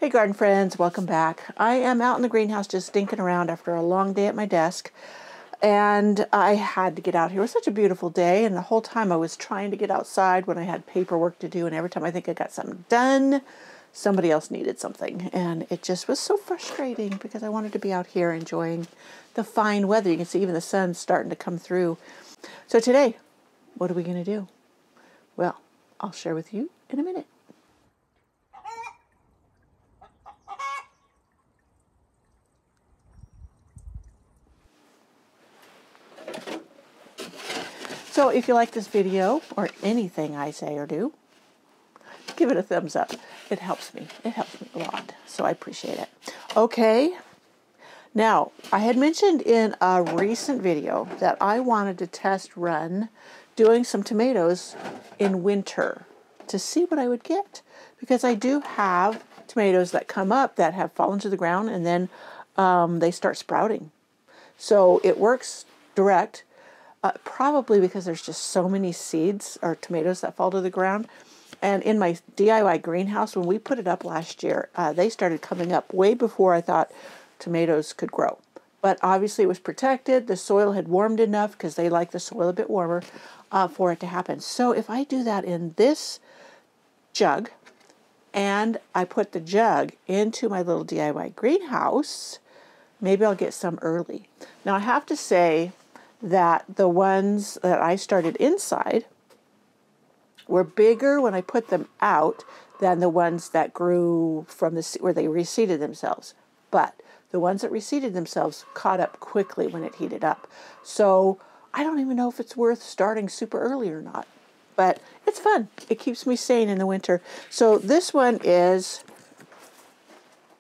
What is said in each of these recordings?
Hey garden friends, welcome back. I am out in the greenhouse just stinking around after a long day at my desk, and I had to get out here. It was such a beautiful day, and the whole time I was trying to get outside when I had paperwork to do, and every time I think I got something done, somebody else needed something, and it just was so frustrating because I wanted to be out here enjoying the fine weather. You can see even the sun's starting to come through. So today, what are we going to do? Well, I'll share with you in a minute. So if you like this video or anything I say or do, give it a thumbs up. It helps me. It helps me a lot. So I appreciate it. Okay. Now, I had mentioned in a recent video that I wanted to test run doing some tomatoes in winter to see what I would get. Because I do have tomatoes that come up that have fallen to the ground and then they start sprouting. So it works direct. Probably because there's just so many seeds or tomatoes that fall to the ground. And in my DIY greenhouse, when we put it up last year, they started coming up way before I thought tomatoes could grow. But obviously it was protected. The soil had warmed enough because they like the soil a bit warmer for it to happen. So if I do that in this jug and I put the jug into my little DIY greenhouse, maybe I'll get some early. Now I have to say that the ones that I started inside were bigger when I put them out than the ones that grew from where they reseeded themselves. But the ones that reseeded themselves caught up quickly when it heated up. So I don't even know if it's worth starting super early or not. But it's fun. It keeps me sane in the winter. So this one is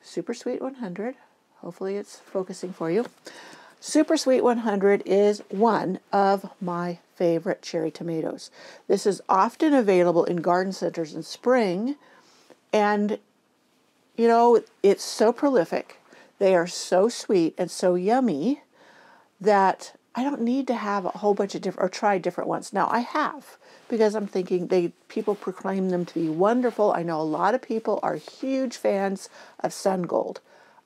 Super Sweet 100. Hopefully it's focusing for you. Super Sweet 100 is one of my favorite cherry tomatoes. This is often available in garden centers in spring, and you know, it's so prolific. They are so sweet and so yummy that I don't need to have a whole bunch of different, or try different ones. Now I have, because I'm thinking people proclaim them to be wonderful. I know a lot of people are huge fans of Sun Gold.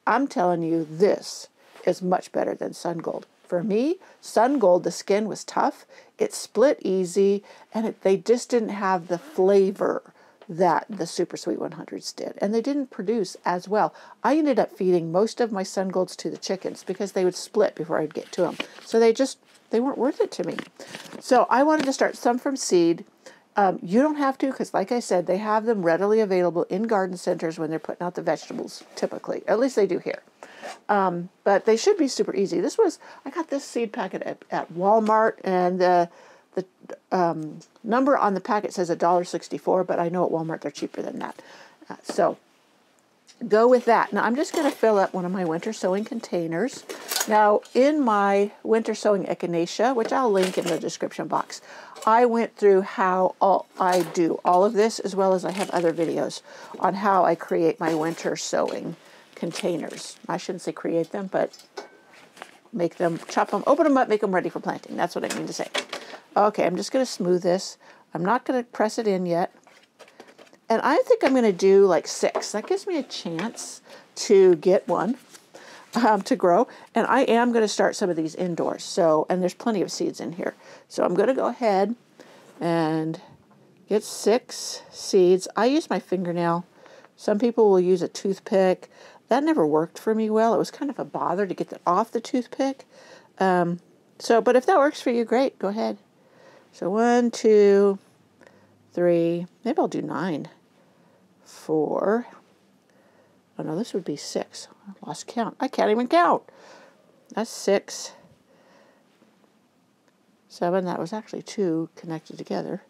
I'm telling you, this is much better than Sun Gold. For me, Sun Gold, the skin was tough, it split easy, and they just didn't have the flavor that the Super Sweet 100s did. And they didn't produce as well. I ended up feeding most of my Sun Golds to the chickens because they would split before I'd get to them. So they weren't worth it to me. So I wanted to start some from seed. You don't have to, because like I said, they have them readily available in garden centers when they're putting out the vegetables, typically. At least they do here. But they should be super easy. I got this seed packet at Walmart, and the number on the packet says $1.64, but I know at Walmart they're cheaper than that. So go with that. Now I'm just going to fill up one of my winter sowing containers. Now in my winter sowing echinacea, which I'll link in the description box, I went through how I do all of this, as well as I have other videos on how I create my winter sowing containers. I shouldn't say create them, but make them, chop them, open them up, make them ready for planting. That's what I mean to say. Okay, I'm just going to smooth this. I'm not going to press it in yet. And I think I'm going to do like 6. That gives me a chance to get one to grow. And I am going to start some of these indoors. So, and there's plenty of seeds in here. So I'm going to go ahead and get 6 seeds. I use my fingernail. Some people will use a toothpick. That never worked for me well. It was kind of a bother to get that off the toothpick. But if that works for you, great. Go ahead. So 1, 2, 3. Maybe I'll do 9. 4. Oh no, this would be 6. I lost count. I can't even count. That's 6. 7. That was actually 2 connected together.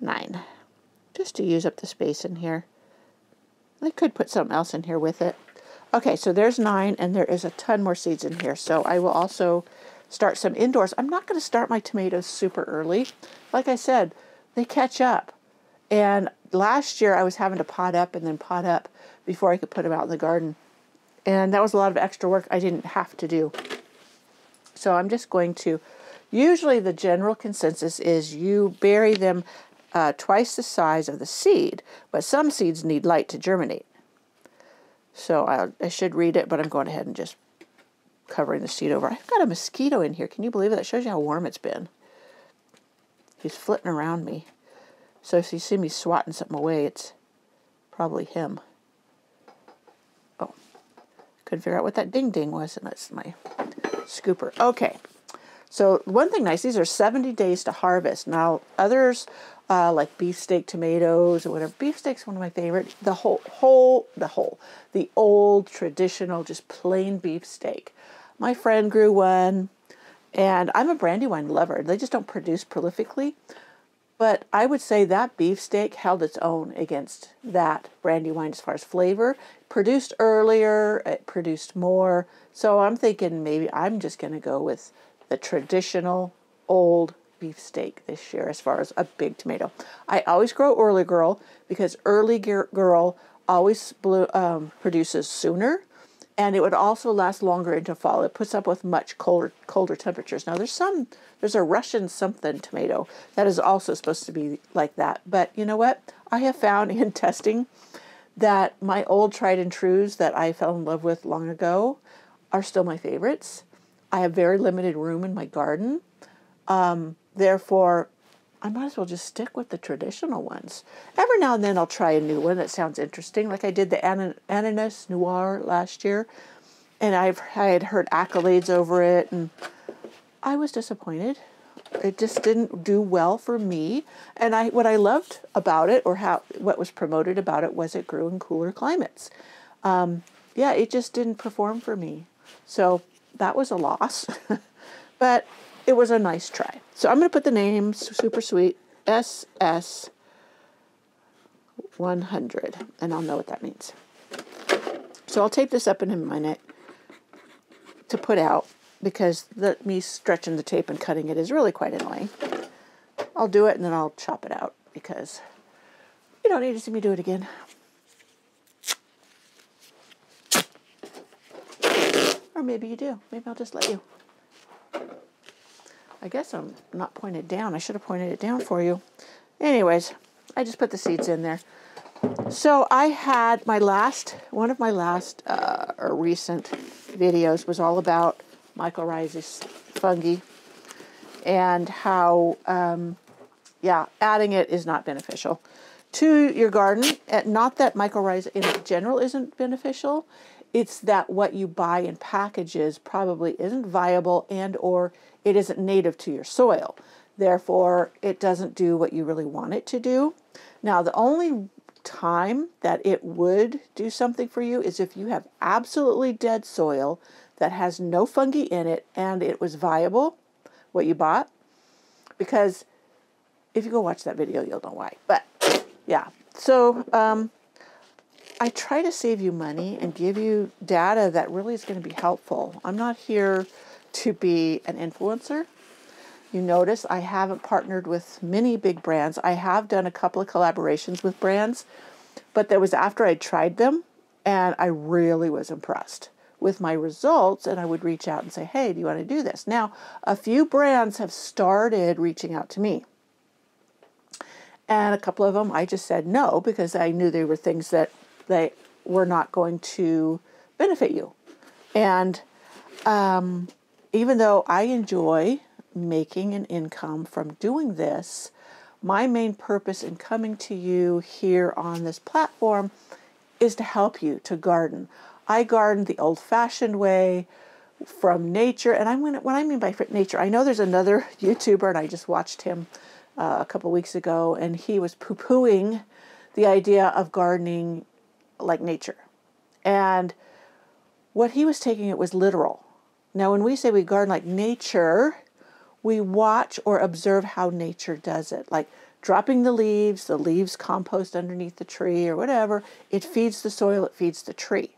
9. Just to use up the space in here. I could put something else in here with it. Okay, so there's 9, and there is a ton more seeds in here. So I will also start some indoors. I'm not going to start my tomatoes super early. Like I said, they catch up. And last year I was having to pot up and then pot up before I could put them out in the garden. And that was a lot of extra work I didn't have to do. So I'm just going to, usually the general consensus is you bury them twice the size of the seed, but some seeds need light to germinate. So I should read it, but I'm going ahead and just covering the seed over. I've got a mosquito in here. Can you believe it? That shows you how warm it's been. He's flitting around me. So if you see me swatting something away, it's probably him. Oh, couldn't figure out what that ding ding was, and that's my scooper. Okay. So one thing nice, these are 70 days to harvest. Now others, like beefsteak tomatoes or whatever. Beefsteak's one of my favorite. The old traditional, just plain beefsteak. My friend grew one, and I'm a Brandywine lover. They just don't produce prolifically. But I would say that beefsteak held its own against that Brandywine as far as flavor. Produced earlier, it produced more. So I'm thinking maybe I'm just going to go with the traditional old beefsteak this year as far as a big tomato. I always grow early girl because early girl always produces sooner, and it would also last longer into fall. It puts up with much colder temperatures. Now there's a Russian something tomato that is also supposed to be like that. But you know what? I have found in testing that my old tried and trues that I fell in love with long ago are still my favorites. I have very limited room in my garden. Therefore, I might as well just stick with the traditional ones. Every now and then I'll try a new one that sounds interesting, like I did the ananas noir last year, and I had heard accolades over it, and I was disappointed. It just didn't do well for me. And what I loved about it, or what was promoted about it, was it grew in cooler climates. Yeah, it just didn't perform for me. So that was a loss, but it was a nice try. So I'm going to put the name, super sweet, SS100, and I'll know what that means. So I'll tape this up in a minute to put out, because me stretching the tape and cutting it is really quite annoying. I'll do it and then I'll chop it out, because you don't need to see me do it again. Or maybe you do. Maybe I'll just let you. I guess I'm not pointed down. I should have pointed it down for you. Anyways, I just put the seeds in there. So I had one of my last or recent videos was all about mycorrhizal fungi and how, adding it is not beneficial to your garden. Not that mycorrhiza in general isn't beneficial. It's that what you buy in packages probably isn't viable, and or it isn't native to your soil. Therefore, it doesn't do what you really want it to do. Now, the only time that it would do something for you is if you have absolutely dead soil that has no fungi in it and it was viable, what you bought. Because if you go watch that video, you'll know why. But yeah, so I try to save you money and give you data that really is going to be helpful. I'm not here to be an influencer. You notice I haven't partnered with many big brands. I have done a couple of collaborations with brands, but that was after I tried them, and I really was impressed with my results, and I would reach out and say, hey, do you want to do this? Now, a few brands have started reaching out to me, and a couple of them I just said no, because I knew they were things that they were not going to benefit you. And even though I enjoy making an income from doing this, my main purpose in coming to you here on this platform is to help you to garden. I garden the old-fashioned way, from nature. And what I mean by nature, I know there's another YouTuber, and I just watched him a couple weeks ago, and he was poo-pooing the idea of gardening like nature. And what he was taking it was literal. Now, when we say we garden like nature, we watch or observe how nature does it, like dropping the leaves compost underneath the tree or whatever. It feeds the soil, it feeds the tree.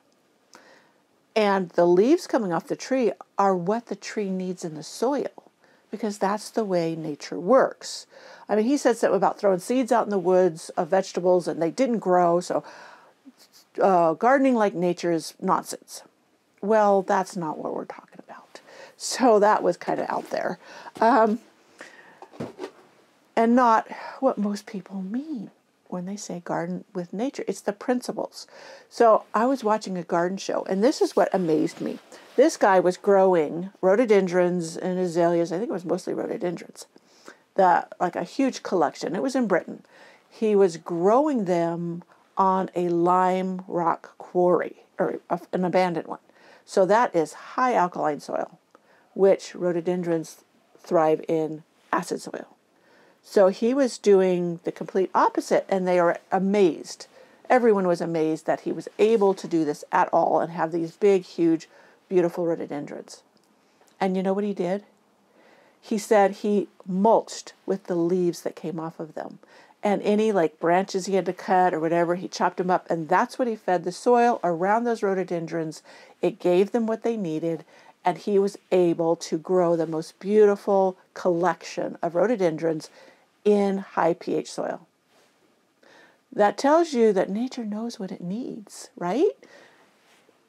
And the leaves coming off the tree are what the tree needs in the soil, because that's the way nature works. I mean, he said something about throwing seeds out in the woods of vegetables and they didn't grow, so gardening like nature is nonsense. Well, that's not what we're talking about. So that was kind of out there. And and not what most people mean when they say garden with nature. It's the principles. So I was watching a garden show, and this is what amazed me. This guy was growing rhododendrons and azaleas. I think it was mostly rhododendrons. Like a huge collection. It was in Britain. He was growing them on a lime rock quarry, or an abandoned one. So that is high alkaline soil, which rhododendrons thrive in acid soil. So he was doing the complete opposite, and they are amazed. Everyone was amazed that he was able to do this at all and have these big, huge, beautiful rhododendrons. And you know what he did? He said he mulched with the leaves that came off of them. And any like branches he had to cut or whatever, he chopped them up. And that's what he fed the soil around those rhododendrons. It gave them what they needed. And he was able to grow the most beautiful collection of rhododendrons in high pH soil. That tells you that nature knows what it needs, right?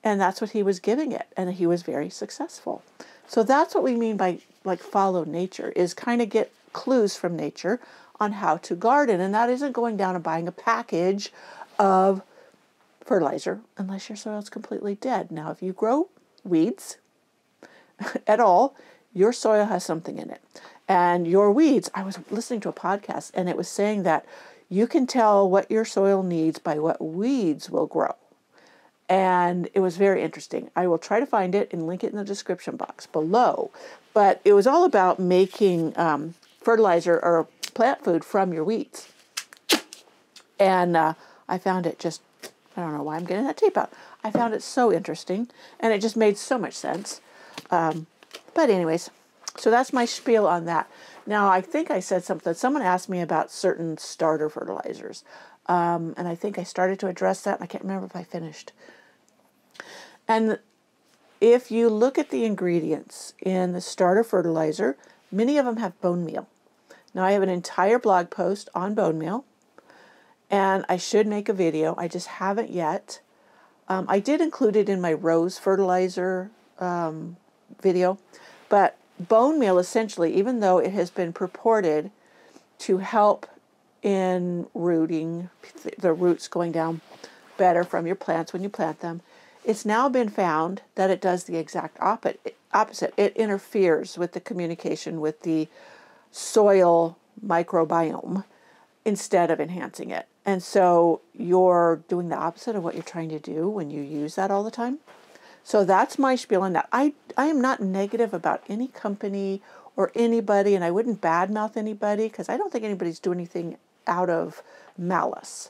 And that's what he was giving it. And he was very successful. So that's what we mean by like follow nature, is kind of get clues from nature on how to garden. And that isn't going down and buying a package of fertilizer unless your soil is completely dead. Now, if you grow weeds at all, your soil has something in it. And your weeds, I was listening to a podcast, and it was saying that you can tell what your soil needs by what weeds will grow. And it was very interesting. I will try to find it and link it in the description box below. But it was all about making fertilizer or plant food from your weeds. And I found it just, I don't know why I'm getting that tape out. I found it so interesting, and it just made so much sense. But anyways, so that's my spiel on that. Now, I think I said something. Someone asked me about certain starter fertilizers. And I think I started to address that, and I can't remember if I finished. And if you look at the ingredients in the starter fertilizer, many of them have bone meal. Now, I have an entire blog post on bone meal, and I should make a video. I just haven't yet. I did include it in my rose fertilizer video, but bone meal essentially, even though it has been purported to help in rooting, the roots going down better from your plants when you plant them, it's now been found that it does the exact opposite. It interferes with the communication with the soil microbiome instead of enhancing it. And so you're doing the opposite of what you're trying to do when you use that all the time. So that's my spiel on that. I am not negative about any company or anybody, and I wouldn't badmouth anybody because I don't think anybody's doing anything out of malice.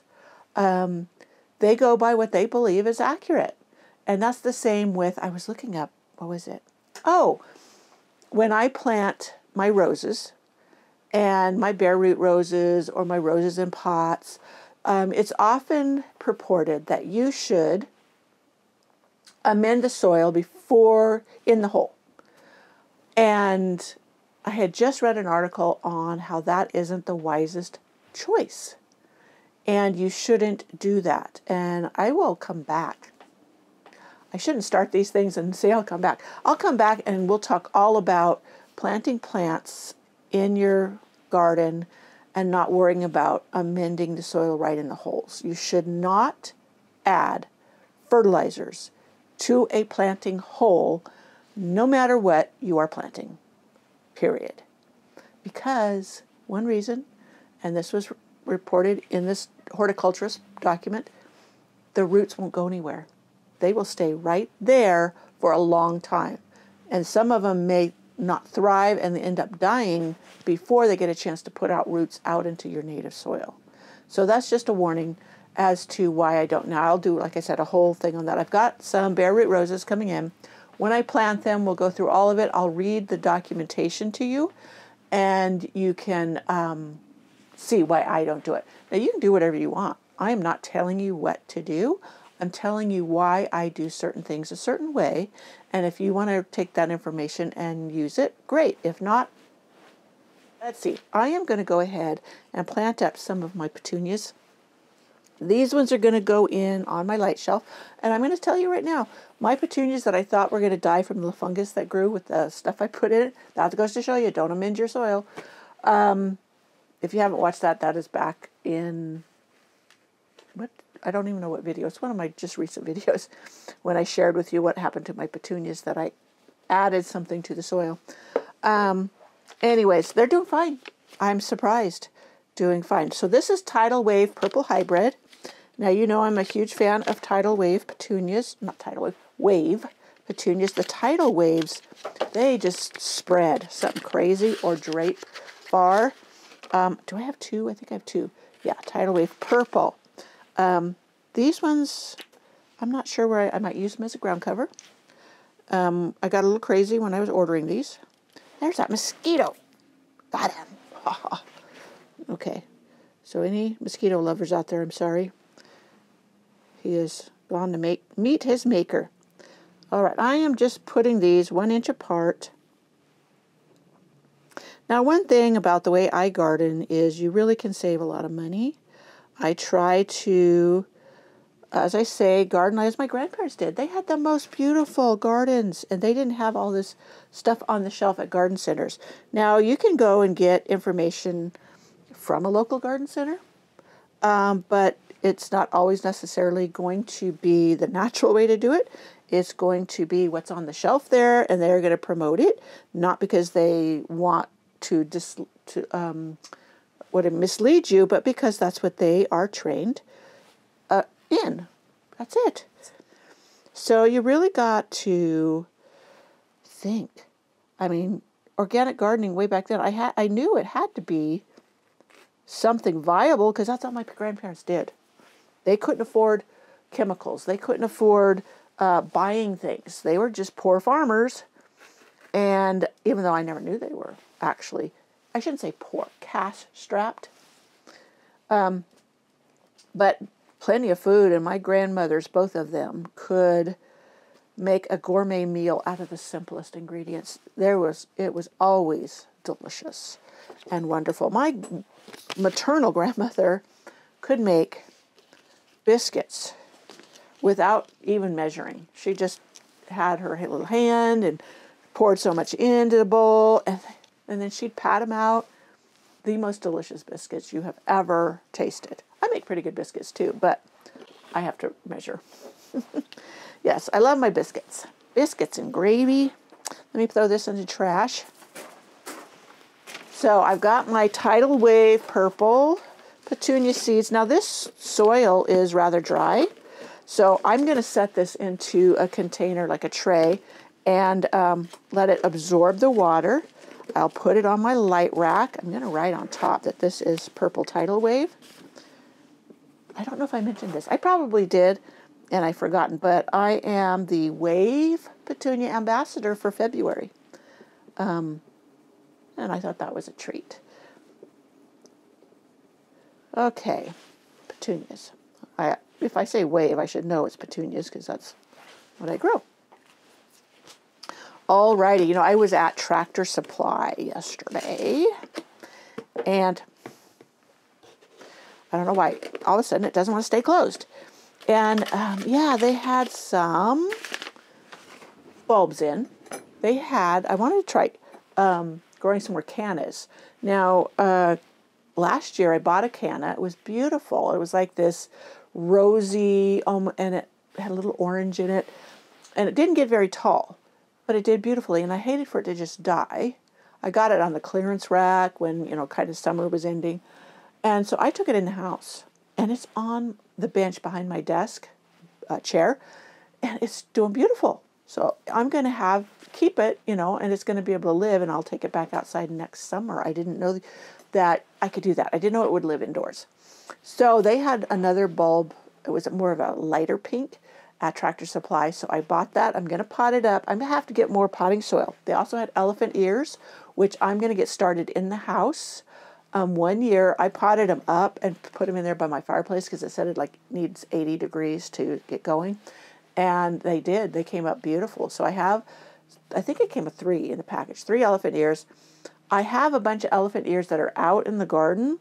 They go by what they believe is accurate. And that's the same with, I was looking up, what was it? Oh, when I plant my roses and my bare root roses or my roses in pots, it's often purported that you should amend the soil before in the hole. And I had just read an article on how that isn't the wisest choice. And you shouldn't do that. And I will come back. I shouldn't start these things and say I'll come back. I'll come back and we'll talk all about planting plants in your garden and not worrying about amending the soil right in the holes. You should not add fertilizers to a planting hole, no matter what you are planting, period. Because one reason, and this was reported in this horticulturist document, the roots won't go anywhere. They will stay right there for a long time. And some of them may not thrive and they end up dying before they get a chance to put out roots out into your native soil. So that's just a warning as to why I don't. Now I'll do, like I said, a whole thing on that. I've got some bare root roses coming in. When I plant them, we'll go through all of it. I'll read the documentation to you, and you can see why I don't do it. Now you can do whatever you want. I am not telling you what to do. I'm telling you why I do certain things a certain way. And if you want to take that information and use it, great. If not, let's see. I am going to go ahead and plant up some of my petunias. These ones are going to go in on my light shelf. And I'm going to tell you right now, my petunias that I thought were going to die from the fungus that grew with the stuff I put in it, that goes to show you, don't amend your soil. if you haven't watched that, that is back in, what, I don't even know what video. It's one of my just recent videos when I shared with you what happened to my petunias, that I added something to the soil. Anyways, they're doing fine. I'm surprised. Doing fine. So this is Tidal Wave Purple Hybrid. Now, you know I'm a huge fan of Tidal Wave petunias. Not Tidal Wave, Wave petunias. The Tidal Waves, they just spread something crazy or drape far. Do I have two? I think I have two. Yeah, Tidal Wave Purple. These ones, I'm not sure where I might use them as a ground cover. I got a little crazy when I was ordering these. There's that mosquito. Got him. Okay. So any mosquito lovers out there, I'm sorry. He is gone to meet his maker. All right, I am just putting these 1 inch apart. Now, one thing about the way I garden is you really can save a lot of money. I try to, as I say, garden as my grandparents did. They had the most beautiful gardens, and they didn't have all this stuff on the shelf at garden centers. Now, you can go and get information from a local garden center, but it's not always necessarily going to be the natural way to do it. It's going to be what's on the shelf there, and they're going to promote it, not because they want to mislead you, but because that's what they are trained in. That's it. So you really got to think. I mean, organic gardening way back then, I knew it had to be something viable because that's all my grandparents did. They couldn't afford chemicals. They couldn't afford buying things. They were just poor farmers. And even though I never knew they were actually, I shouldn't say poor, cash-strapped. But plenty of food, and my grandmothers, both of them, could make a gourmet meal out of the simplest ingredients. It was always delicious and wonderful. My maternal grandmother could make biscuits without even measuring. She just had her little hand and poured so much into the bowl, and then she'd pat them out. The most delicious biscuits you have ever tasted. I make pretty good biscuits too, but I have to measure. Yes, I love my biscuits. Biscuits and gravy. Let me throw this in the trash. So I've got my Tidal Wave Purple petunia seeds. Now this soil is rather dry, so I'm going to set this into a container, like a tray, and let it absorb the water. I'll put it on my light rack. I'm going to write on top that this is Purple Tidal Wave. I don't know if I mentioned this. I probably did, and I've forgotten, but I am the Wave Petunia Ambassador for February. And I thought that was a treat. Okay, petunias. If I say wave, I should know it's petunias because that's what I grow. Alrighty, you know, I was at Tractor Supply yesterday, and I don't know why, all of a sudden it doesn't want to stay closed. And yeah, they had some bulbs in. I wanted to try growing some more cannas. Now, last year I bought a canna. It was beautiful. It was like this rosy, and it had a little orange in it. And it didn't get very tall, but it did beautifully. And I hated for it to just die. I got it on the clearance rack when, you know, kind of summer was ending. And so I took it in the house. And it's on the bench behind my desk chair. And it's doing beautiful. So I'm going to keep it, you know, and it's going to be able to live, and I'll take it back outside next summer. I didn't know that I could do that. I didn't know it would live indoors. So they had another bulb. It was more of a lighter pink at Tractor Supply. So I bought that. I'm going to pot it up. I'm going to have to get more potting soil. They also had elephant ears, which I'm going to get started in the house. 1 year I potted them up and put them in there by my fireplace because it said it needs 80 degrees to get going. And they did. They came up beautiful. So I think it came with 3 in the package, 3 elephant ears. I have a bunch of elephant ears that are out in the garden,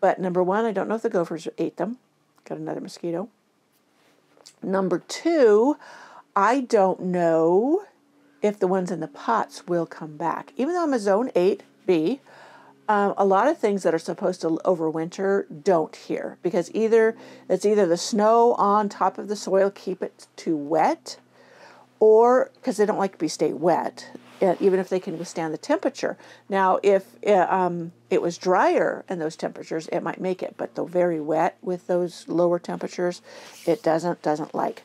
but number 1, I don't know if the gophers ate them. Got another mosquito. Number 2, I don't know if the ones in the pots will come back. Even though I'm a zone 8B, A lot of things that are supposed to overwinter don't here, because it's either the snow on top of the soil keep it too wet, or because they don't like to stay wet, even if they can withstand the temperature. Now, if it was drier in those temperatures, it might make it, but the very wet with those lower temperatures, it doesn't like.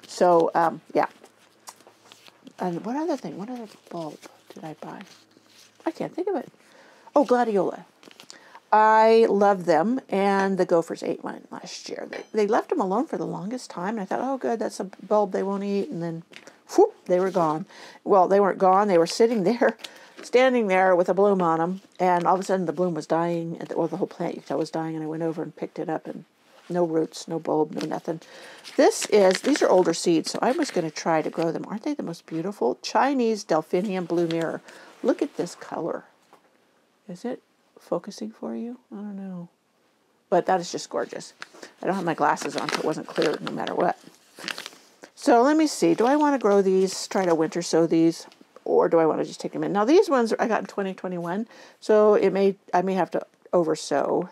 So yeah. And what other bulb did I buy? I can't think of it. Oh, gladiola. I love them, and the gophers ate one last year. They left them alone for the longest time, and I thought, oh, good, that's a bulb they won't eat, and then, whoop, they were gone. Well, they weren't gone. They were sitting there, standing there with a bloom on them, and all of a sudden the bloom was dying, or the whole plant you could tell was dying, and I went over and picked it up, and no roots, no bulb, no nothing. These are older seeds, so I was going to try to grow them. Aren't they the most beautiful? Chinese Delphinium Blue Mirror. Look at this color. Is it focusing for you? I don't know. But that is just gorgeous. I don't have my glasses on, so it wasn't clear no matter what. So let me see. Do I want to grow these, try to winter sow these, or do I want to just take them in? Now, these ones I got in 2021, so I may have to oversow.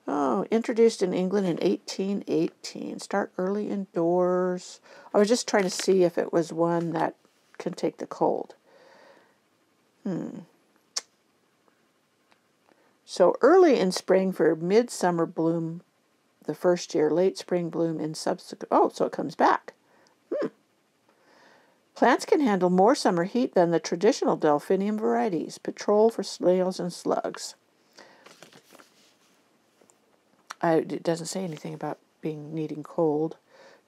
Oh, introduced in England in 1818. Start early indoors. I was just trying to see if it was one that can take the cold. So early in spring for midsummer bloom the first year, late spring bloom in subsequent. Oh, so it comes back. Plants can handle more summer heat than the traditional delphinium varieties. Patrol for snails and slugs. It doesn't say anything about needing cold.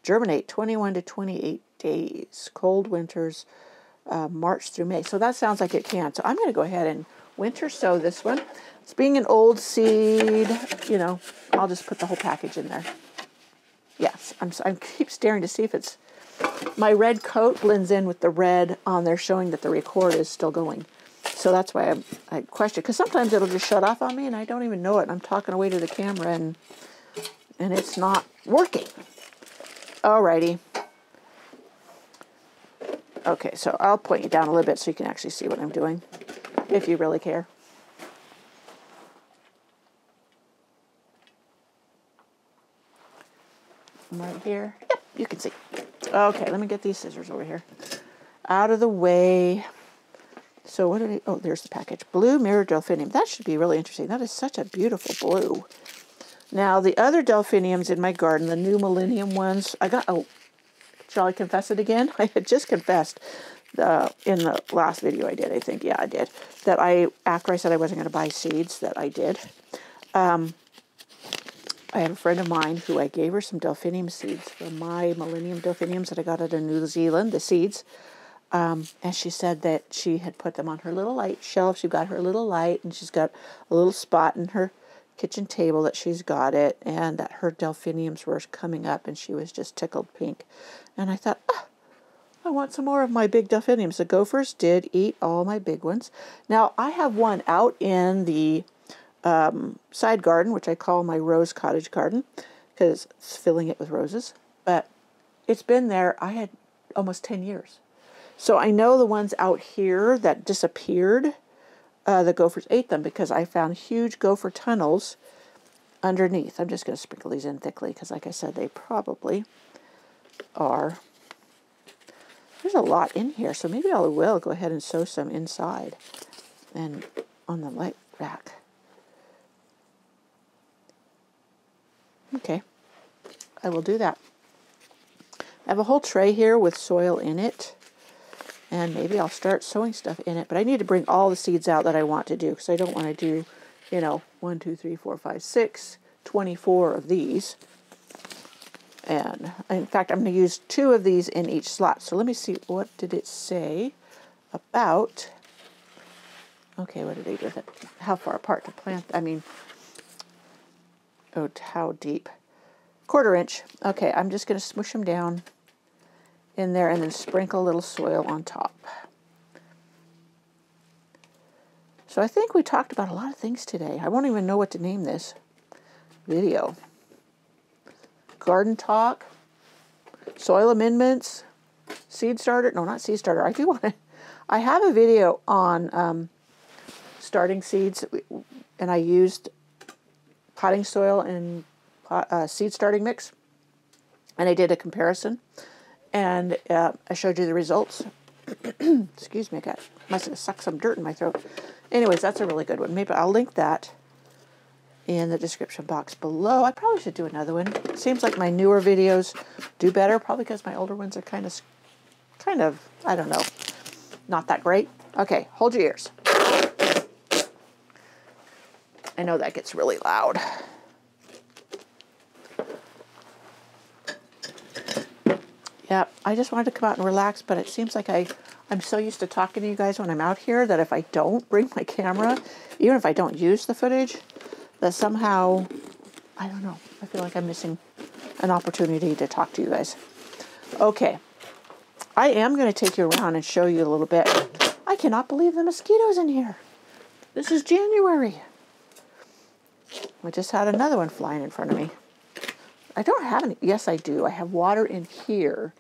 Germinate 21 to 28 days. Cold winters, March through May. So that sounds like it can. So I'm going to go ahead and winter sow this one. It's being an old seed, I'll just put the whole package in there. Yes, I keep staring to see if it's, my red coat blends in with the red on there, showing that the record is still going. So that's why I question, because sometimes it'll just shut off on me and I don't even know it. I'm talking away to the camera and it's not working. Alrighty. Okay, so I'll point you down a little bit so you can actually see what I'm doing, if you really care. Right here. Yep, you can see. Okay, let me get these scissors over here out of the way. So what did oh, there's the package. Blue Mirror Delphinium. That should be really interesting. That is such a beautiful blue. Now, the other delphiniums in my garden, the new millennium ones, I got, oh, shall I confess it again? I had just confessed in the last video I did, I think. Yeah, I did. That after I said I wasn't going to buy seeds, that I did. I have a friend of mine who I gave her some delphinium seeds from my millennium delphiniums that I got out of New Zealand, the seeds. And she said that she had put them on her little light shelf. She got her little light, and she's got a little spot in her kitchen table that she's got it, and that her delphiniums were coming up, and she was just tickled pink. And I thought, I want some more of my big delphiniums. The gophers did eat all my big ones. Now, I have one out in the side garden, which I call my rose cottage garden, because it's filling it with roses. But it's been there, I had almost 10 years. So I know the ones out here that disappeared, the gophers ate them, because I found huge gopher tunnels underneath. I'm just going to sprinkle these in thickly, because like I said, they probably are. There's a lot in here, so maybe I will go ahead and sow some inside and on the light rack. Okay, I will do that. I have a whole tray here with soil in it, and maybe I'll start sowing stuff in it, but I need to bring all the seeds out that I want to do, because I don't want to do, 1, 2, 3, 4, 5, 6, 24 of these. And in fact, I'm going to use 2 of these in each slot. So let me see, what did it say about, okay, what did they do with it? How far apart to plant? Oh, how deep? 1/4 inch. Okay, I'm just going to smush them down in there and then sprinkle a little soil on top. So I think we talked about a lot of things today. I won't even know what to name this video. Garden talk, soil amendments, seed starter. No, not seed starter. I have a video on starting seeds, and I used potting soil and seed starting mix, and I did a comparison, and I showed you the results. Excuse me, I must have sucked some dirt in my throat. Anyways, that's a really good one. Maybe I'll link that in the description box below. I probably should do another one. It seems like my newer videos do better, probably because my older ones are kind of, I don't know, not that great. Okay, hold your ears. I know that gets really loud. Yeah, I just wanted to come out and relax, but it seems like I'm so used to talking to you guys when I'm out here that if I don't bring my camera, even if I don't use the footage, that somehow, I don't know, I feel like I'm missing an opportunity to talk to you guys. Okay, I am going to take you around and show you a little bit. I cannot believe the mosquitoes in here. This is January. I just had another one flying in front of me. I don't have any. Yes, I do. I have water in here.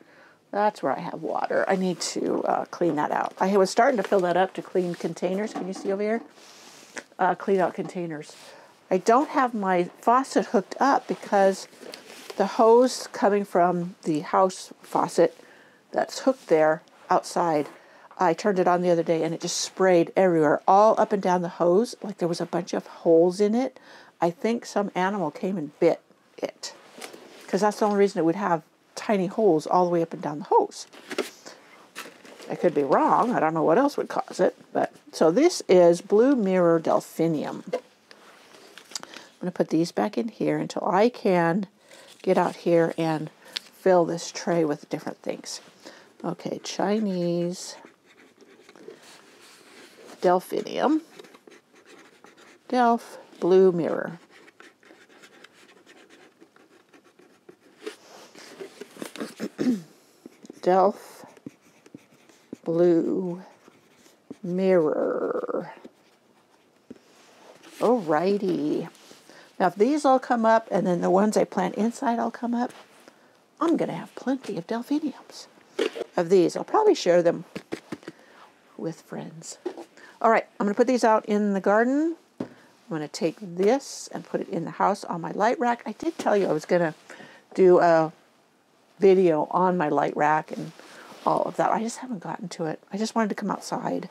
That's where I have water. I need to clean that out. I was starting to fill that up to clean containers. Can you see over here? Clean out containers. I don't have my faucet hooked up because the hose coming from the house faucet that's hooked there outside, I turned it on the other day and it just sprayed everywhere, all up and down the hose, like there was a bunch of holes in it. I think some animal came and bit it, because that's the only reason it would have tiny holes all the way up and down the hose. I could be wrong. I don't know what else would cause it. But so this is Blue Mirror Delphinium. I'm going to put these back in here until I can get out here and fill this tray with different things. Okay, Chinese Delphinium. Delph Blue Mirror. Delph Blue Mirror. Alrighty. Now if these all come up and then the ones I plant inside all come up, I'm going to have plenty of delphiniums of these. I'll probably share them with friends. Alright, I'm going to put these out in the garden. I'm going to take this and put it in the house on my light rack. I did tell you I was going to do a video on my light rack and all of that. I just haven't gotten to it. I just wanted to come outside.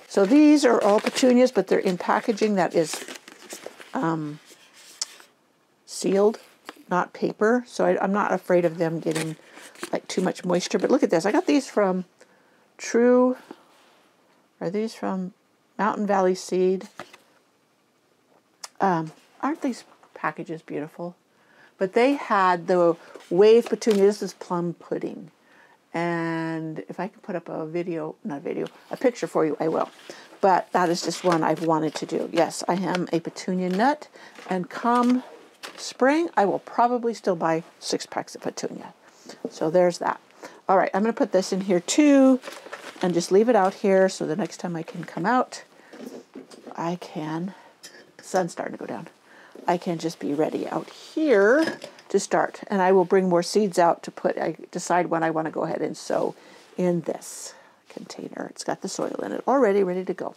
So these are all petunias, but they're in packaging that is sealed, not paper. So I'm not afraid of them getting like too much moisture. But look at this. I got these from are these from Mountain Valley Seed? Aren't these packages beautiful? But they had the wave petunia. This is plum pudding. And if I can put up a picture for you, I will. But that is just one I've wanted to do. Yes, I am a petunia nut. And come spring, I will probably still buy 6 packs of petunia. So there's that. All right, I'm going to put this in here too and just leave it out here so the next time I can come out, I can, the sun's starting to go down, I can just be ready out here to start. And I will bring more seeds out to put, I decide when I want to go ahead and sow in this container. It's got the soil in it already, ready to go.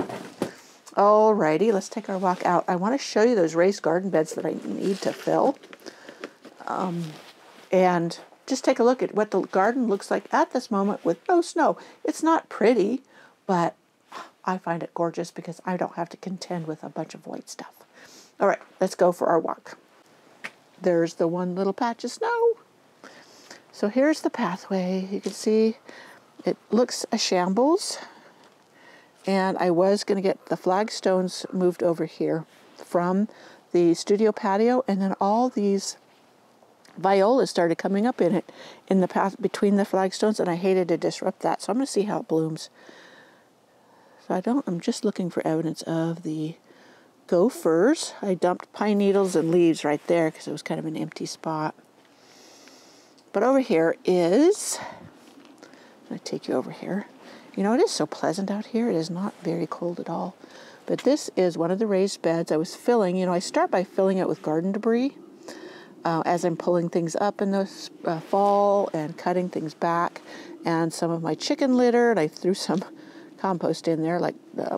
Alrighty, let's take our walk out. I want to show you those raised garden beds that I need to fill. And just take a look at what the garden looks like at this moment with no snow. It's not pretty, but I find it gorgeous because I don't have to contend with a bunch of white stuff. All right, let's go for our walk. There's the one little patch of snow. So here's the pathway. You can see it looks a shambles. And I was going to get the flagstones moved over here from the studio patio, and then all these violas started coming up in it in the path between the flagstones, and I hated to disrupt that. So I'm going to see how it blooms. So I'm just looking for evidence of the gophers. I dumped pine needles and leaves right there because it was kind of an empty spot. But over here is, I'm going to take you over here. You know, it is so pleasant out here. It is not very cold at all. But this is one of the raised beds I was filling. You know, I start by filling it with garden debris as I'm pulling things up in the fall and cutting things back. And some of my chicken litter, and I threw some compost in there, like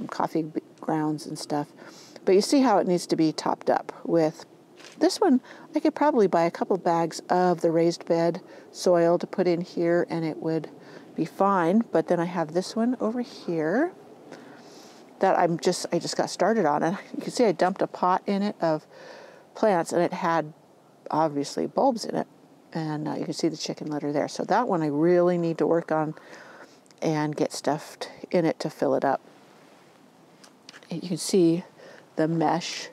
coffee grounds and stuff. But you see how it needs to be topped up with this one. I could probably buy a couple bags of the raised bed soil to put in here and it would be fine. But then I have this one over here that I just got started on. And you can see I dumped a pot in it of plants and it had obviously bulbs in it. And you can see the chicken litter there. So that one I really need to work on and get stuff in it to fill it up. And you can see the mesh,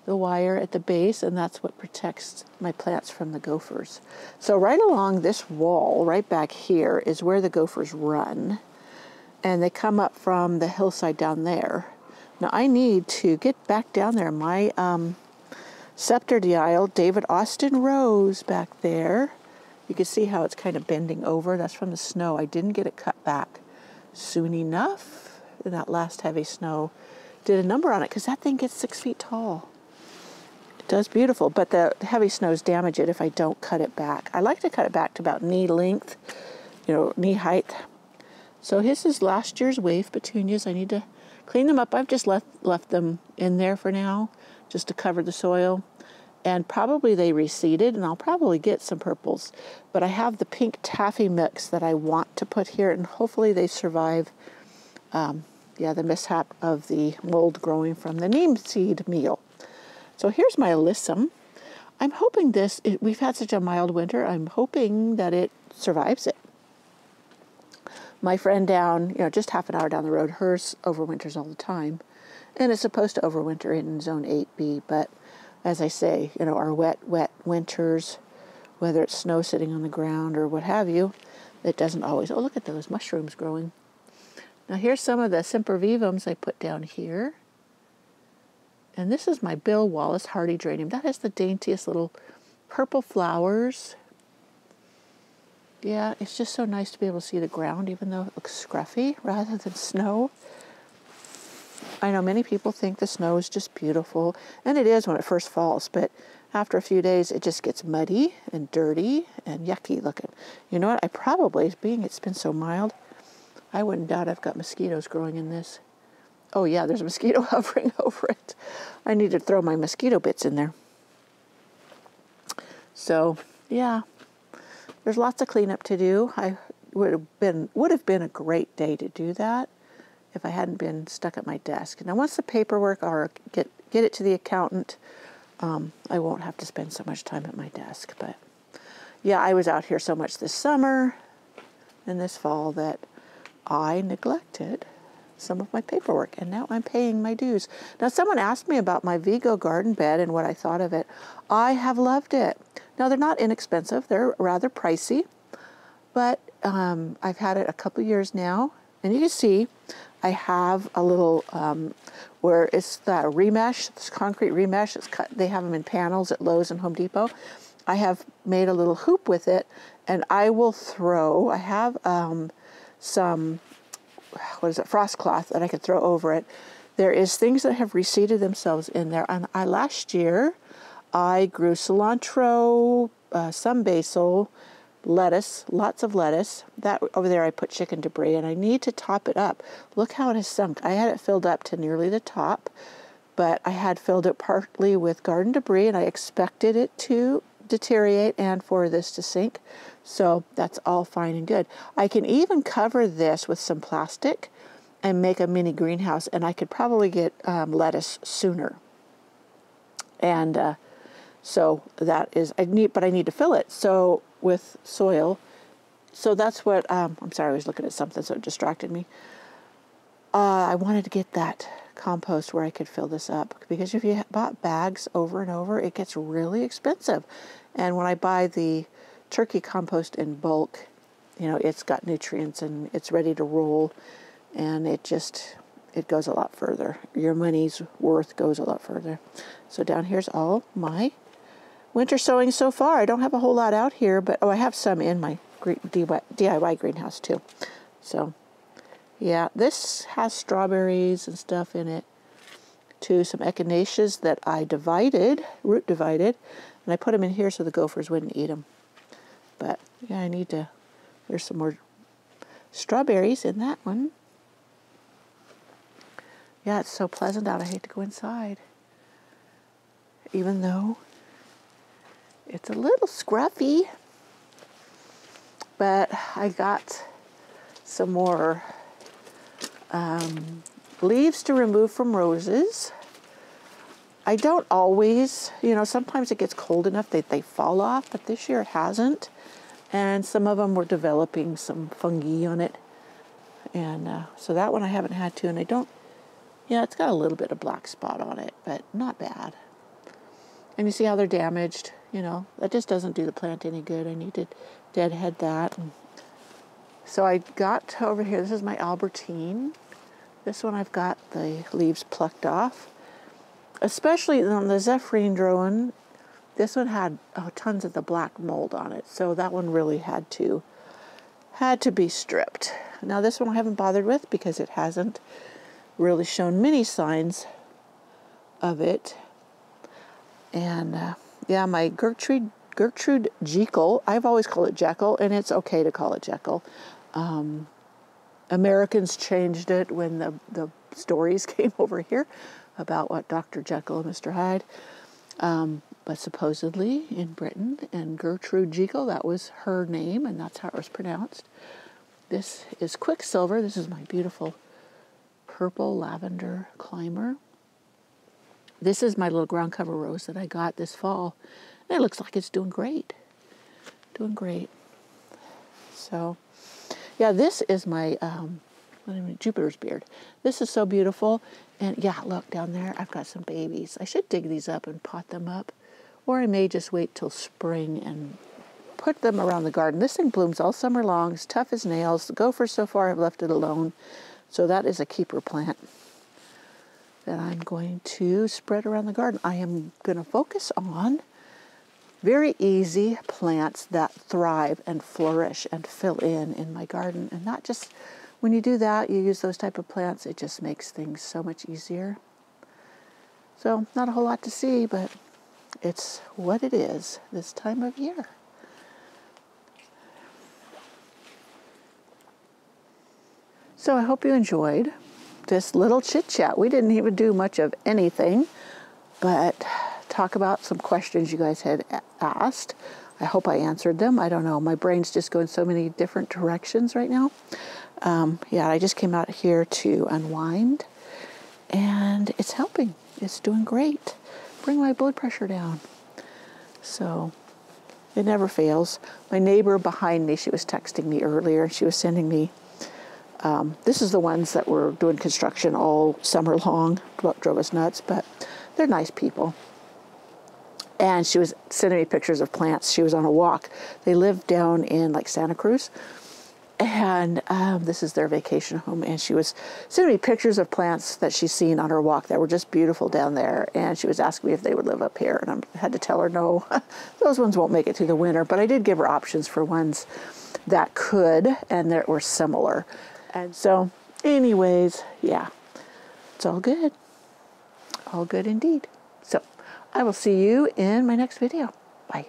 the wire at the base, and that's what protects my plants from the gophers. So right along this wall, right back here, is where the gophers run. And they come up from the hillside down there. Now I need to get back down there. My scepter dial, David Austin Rose back there. You can see how it's kind of bending over. That's from the snow. I didn't get it cut back soon enough. And that last heavy snow did a number on it because that thing gets 6 feet tall. It does beautiful, but the heavy snows damage it if I don't cut it back. I like to cut it back to about knee length, knee height. So this is last year's wave petunias. I need to clean them up. I've just left them in there for now, just to cover the soil. And probably they reseeded, and I'll probably get some purples. But I have the pink taffy mix that I want to put here, and hopefully they survive the mishap of the mold growing from the neem seed meal. So here's my alyssum. I'm hoping we've had such a mild winter, I'm hoping that it survives it. My friend down, just half an hour down the road, hers overwinters all the time. And it's supposed to overwinter in zone 8B, but as I say, our wet winters, whether it's snow sitting on the ground or what have you, it doesn't always. Oh, look at those mushrooms growing. Now here's some of the sempervivums I put down here. And this is my Bill Wallace hardy geranium. That has the daintiest little purple flowers. Yeah, it's just so nice to be able to see the ground, even though it looks scruffy rather than snow. I know many people think the snow is just beautiful, and it is when it first falls, but after a few days it just gets muddy and dirty and yucky looking. You know what? Being it's been so mild, I wouldn't doubt I've got mosquitoes growing in this. Oh yeah, there's a mosquito hovering over it. I need to throw my mosquito bits in there. So, yeah, there's lots of cleanup to do. I would have been a great day to do that if I hadn't been stuck at my desk. Now, once the paperwork or get it to the accountant, I won't have to spend so much time at my desk. But yeah, I was out here so much this summer and this fall that I neglected some of my paperwork, and now I'm paying my dues. Now, someone asked me about my Vigo garden bed and what I thought of it. I have loved it. Now, they're not inexpensive. They're rather pricey, but I've had it a couple years now, and you can see I have a little where it's the remesh, this concrete remesh. It's cut. They have them in panels at Lowe's and Home Depot. I have made a little hoop with it, and I have some frost cloth that I could throw over it. There is things that have reseeded themselves in there. And last year, I grew cilantro, some basil, lettuce, lots of lettuce. That over there I put chicken debris, and I need to top it up. Look how it has sunk. I had it filled up to nearly the top, but I had filled it partly with garden debris, and I expected it to deteriorate and for this to sink. So that's all fine and good. I can even cover this with some plastic and make a mini greenhouse, and I could probably get lettuce sooner. And so that is, I need to fill it so with soil. So that's what, I'm sorry, I was looking at something so it distracted me. I wanted to get that compost where I could fill this up, because if you bought bags over and over, it gets really expensive. And when I buy the turkey compost in bulk, it's got nutrients and it's ready to roll, and it goes a lot further. Your money's worth goes a lot further. So down here's all my winter sowing so far. I don't have a whole lot out here, but I have some in my DIY greenhouse too. So yeah, this has strawberries and stuff in it too. Some echinaceas that I root divided, and I put them in here so the gophers wouldn't eat them. But yeah, there's some more strawberries in that one. Yeah, it's so pleasant out. I hate to go inside. Even though it's a little scruffy. But I got some more leaves to remove from roses. I don't always, you know, sometimes it gets cold enough that they fall off, but this year it hasn't. And some of them were developing some fungi on it. And so that one I haven't had to, and I don't, yeah, it's got a little bit of black spot on it, but not bad. And you see how they're damaged, you know, that just doesn't do the plant any good. I need to deadhead that. And so I got over here, this is my Albertine. This one I've got the leaves plucked off. Especially on the Zephrindrone, this one had tons of the black mold on it. So that one really had to be stripped. Now this one I haven't bothered with because it hasn't really shown many signs of it. And yeah, my Gertrude Jekyll, I've always called it Jekyll, and it's okay to call it Jekyll. Americans changed it when the stories came over here about what Dr. Jekyll and Mr. Hyde. But supposedly in Britain, and Gertrude Jekyll, that was her name, and that's how it was pronounced. This is Quicksilver. This is my beautiful purple lavender climber. This is my little ground cover rose that I got this fall. And it looks like it's doing great. Doing great. So, yeah, this is my Jupiter's beard. This is so beautiful. And yeah, look down there, I've got some babies. I should dig these up and pot them up. Or I may just wait till spring and put them around the garden. This thing blooms all summer long. It's tough as nails. The gophers so far have left it alone. So that is a keeper plant that I'm going to spread around the garden. I am going to focus on very easy plants that thrive and flourish and fill in my garden. And not just, when you do that, you use those type of plants, it just makes things so much easier. So not a whole lot to see, but it's what it is this time of year. So I hope you enjoyed this little chit chat. We didn't even do much of anything, but talk about some questions you guys had asked. I hope I answered them. I don't know. My brain's just going so many different directions right now. Yeah, I just came out here to unwind, and it's helping. It's doing great. Bring my blood pressure down. So it never fails. My neighbor behind me, she was texting me earlier. She was sending me, this is the ones that were doing construction all summer long. Drove us nuts, but they're nice people. And she was sending me pictures of plants. She was on a walk. They live down in like Santa Cruz. And this is their vacation home. And she was sending me pictures of plants that she's seen on her walk that were just beautiful down there. And she was asking me if they would live up here. And I had to tell her, no, those ones won't make it through the winter. But I did give her options for ones that could and that were similar. And so, anyways, yeah, it's all good. All good indeed. So, I will see you in my next video. Bye.